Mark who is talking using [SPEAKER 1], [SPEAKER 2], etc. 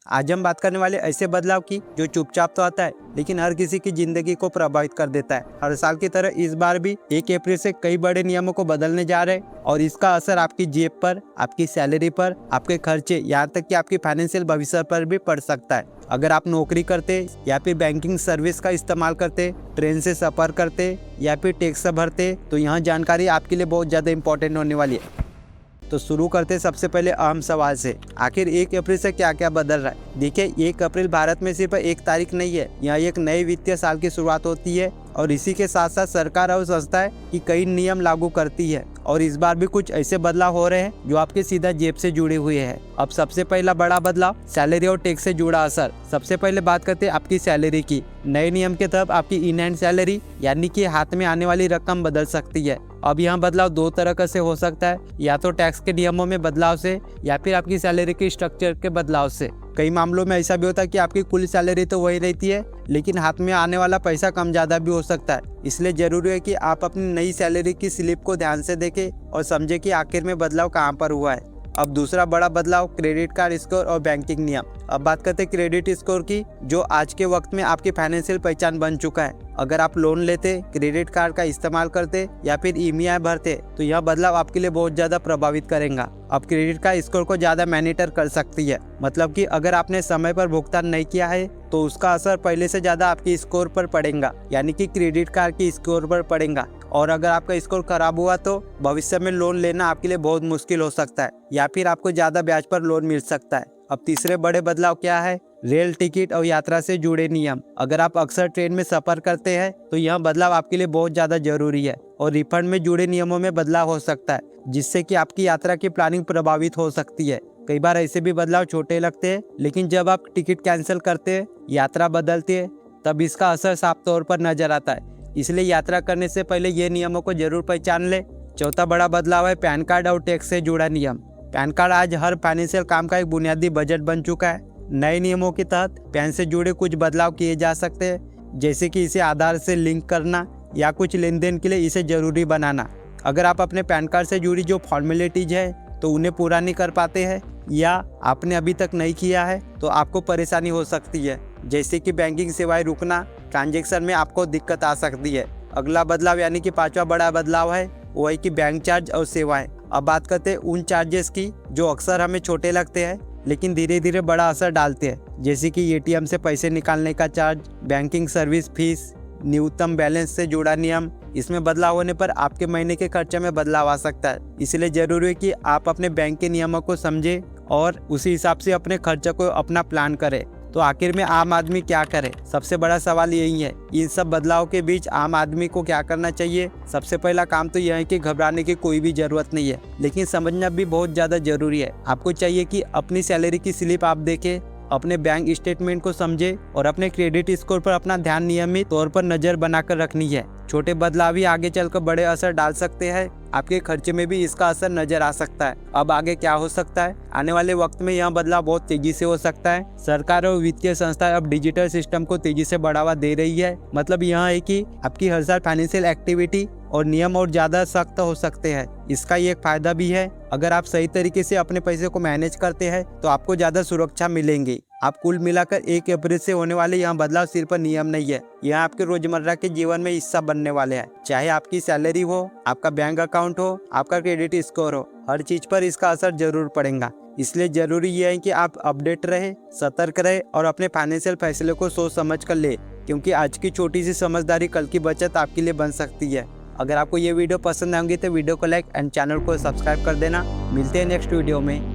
[SPEAKER 1] आज हम बात करने वाले ऐसे बदलाव की जो चुपचाप तो आता है लेकिन हर किसी की जिंदगी को प्रभावित कर देता है। हर साल की तरह इस बार भी 1 अप्रैल से कई बड़े नियमों को बदलने जा रहे हैं और इसका असर आपकी जेब पर, आपकी सैलरी पर, आपके खर्चे, यहाँ तक कि आपकी फाइनेंशियल भविष्य पर भी पड़ सकता है। अगर आप नौकरी करते या फिर बैंकिंग सर्विस का इस्तेमाल करते, ट्रेन से सफर करते या फिर टैक्स भरते तो यह जानकारी आपके लिए बहुत ज़्यादा इंपॉर्टेंट होने वाली है। तो शुरू करते सबसे पहले अहम सवाल से, आखिर 1 अप्रैल से क्या क्या बदल रहा है। देखिए, 1 अप्रैल भारत में सिर्फ एक तारीख नहीं है, यह एक नए वित्तीय साल की शुरुआत होती है और इसी के साथ साथ सरकार और संस्थाएं की कई नियम लागू करती है और इस बार भी कुछ ऐसे बदलाव हो रहे हैं जो आपके सीधा जेब से जुड़े हुए हैं। अब सबसे पहला बड़ा बदलाव, सैलरी और टैक्स से जुड़ा असर। सबसे पहले बात करते हैं आपकी सैलरी की। नए नियम के तहत आपकी इन हैंड सैलरी यानी कि हाथ में आने वाली रकम बदल सकती है। अब यहाँ बदलाव दो तरह का से हो सकता है, या तो टैक्स के नियमों में बदलाव से या फिर आपकी सैलरी के स्ट्रक्चर के बदलाव से। कई मामलों में ऐसा भी होता है कि आपकी कुल सैलरी तो वही रहती है लेकिन हाथ में आने वाला पैसा कम ज़्यादा भी हो सकता है। इसलिए जरूरी है कि आप अपनी नई सैलरी की स्लिप को ध्यान से देखें और समझें कि आखिर में बदलाव कहाँ पर हुआ है। अब दूसरा बड़ा बदलाव, क्रेडिट कार्ड स्कोर और बैंकिंग नियम। अब बात करते हैं क्रेडिट स्कोर की, जो आज के वक्त में आपकी फाइनेंशियल पहचान बन चुका है। अगर आप लोन लेते, क्रेडिट कार्ड का इस्तेमाल करते या फिर ईएमआई भरते तो यह बदलाव आपके लिए बहुत ज़्यादा प्रभावित करेगा। अब क्रेडिट कार्ड स्कोर को ज़्यादा मॉनिटर कर सकती है, मतलब कि अगर आपने समय पर भुगतान नहीं किया है तो उसका असर पहले से ज़्यादा आपकी स्कोर पर पड़ेगा, यानी कि क्रेडिट कार्ड की स्कोर पर पड़ेगा। और अगर आपका स्कोर खराब हुआ तो भविष्य में लोन लेना आपके लिए बहुत मुश्किल हो सकता है या फिर आपको ज़्यादा ब्याज पर लोन मिल सकता है। अब तीसरे बड़े बदलाव क्या है, रेल टिकट और यात्रा से जुड़े नियम। अगर आप अक्सर ट्रेन में सफर करते हैं तो यह बदलाव आपके लिए बहुत ज़्यादा जरूरी है और रिफंड में जुड़े नियमों में बदलाव हो सकता है जिससे कि आपकी यात्रा की प्लानिंग प्रभावित हो सकती है। कई बार ऐसे भी बदलाव छोटे लगते हैं लेकिन जब आप टिकट कैंसिल करते हैं, यात्रा बदलते हैं, तब इसका असर साफ तौर पर नजर आता है। इसलिए यात्रा करने से पहले ये नियमों को जरूर पहचान ले। चौथा बड़ा बदलाव है पैन कार्ड और टैक्स से जुड़ा नियम। पैन कार्ड आज हर फाइनेंशियल काम का एक बुनियादी बजट बन चुका है। नए नियमों के तहत पैन से जुड़े कुछ बदलाव किए जा सकते हैं, जैसे कि इसे आधार से लिंक करना या कुछ लेन देन के लिए इसे जरूरी बनाना। अगर आप अपने पैन कार्ड से जुड़ी जो फॉर्मेलिटीज है तो उन्हें पूरा नहीं कर पाते हैं या आपने अभी तक नहीं किया है तो आपको परेशानी हो सकती है, जैसे कि बैंकिंग सेवाएं रुकना, ट्रांजैक्शन में आपको दिक्कत आ सकती है। अगला बदलाव यानी कि पांचवा बड़ा बदलाव है वो है कि बैंक चार्ज और सेवाएं। अब बात करते हैं उन चार्जेस की जो अक्सर हमें छोटे लगते हैं लेकिन धीरे धीरे बड़ा असर डालते हैं, जैसे कि एटीएम से पैसे निकालने का चार्ज, बैंकिंग सर्विस फीस, न्यूनतम बैलेंस से जुड़ा नियम। इसमें बदलाव होने पर आपके महीने के खर्चे में बदलाव आ सकता है। इसलिए जरूरी है कि आप अपने बैंक के नियमों को समझें और उसी हिसाब से अपने खर्चे को अपना प्लान करें। तो आखिर में आम आदमी क्या करे, सबसे बड़ा सवाल यही है। इन सब बदलाव के बीच आम आदमी को क्या करना चाहिए? सबसे पहला काम तो यह है कि घबराने की कोई भी जरूरत नहीं है, लेकिन समझना भी बहुत ज़्यादा जरूरी है। आपको चाहिए कि अपनी सैलरी की स्लिप आप देखें, अपने बैंक स्टेटमेंट को समझे और अपने क्रेडिट स्कोर पर अपना ध्यान नियमित तौर पर नजर बनाकर रखनी है। छोटे बदलाव ही आगे चलकर बड़े असर डाल सकते हैं। आपके खर्चे में भी इसका असर नजर आ सकता है। अब आगे क्या हो सकता है? आने वाले वक्त में यह बदलाव बहुत तेजी से हो सकता है। सरकार और वित्तीय संस्थाएं अब डिजिटल सिस्टम को तेजी से बढ़ावा दे रही है। मतलब यह है कि आपकी हर साल फाइनेंशियल एक्टिविटी और नियम और ज़्यादा सख्त हो सकते हैं। इसका ये एक फायदा भी है, अगर आप सही तरीके से अपने पैसे को मैनेज करते हैं तो आपको ज़्यादा सुरक्षा मिलेंगी। आप कुल मिलाकर 1 अप्रैल से होने वाले यह बदलाव सिर्फ नियम नहीं है, यह आपके रोजमर्रा के जीवन में हिस्सा बनने वाले हैं। चाहे आपकी सैलरी हो, आपका बैंक अकाउंट हो, आपका क्रेडिट स्कोर हो, हर चीज पर इसका असर जरूर पड़ेगा। इसलिए जरूरी यह है कि आप अपडेट रहे, सतर्क रहे और अपने फाइनेंशियल फैसले को सोच समझ कर ले, क्योंकि आज की छोटी सी समझदारी कल की बचत आपके लिए बन सकती है। अगर आपको ये वीडियो पसंद आएंगी तो वीडियो को लाइक एंड चैनल को सब्सक्राइब कर देना। मिलते हैं नेक्स्ट वीडियो में।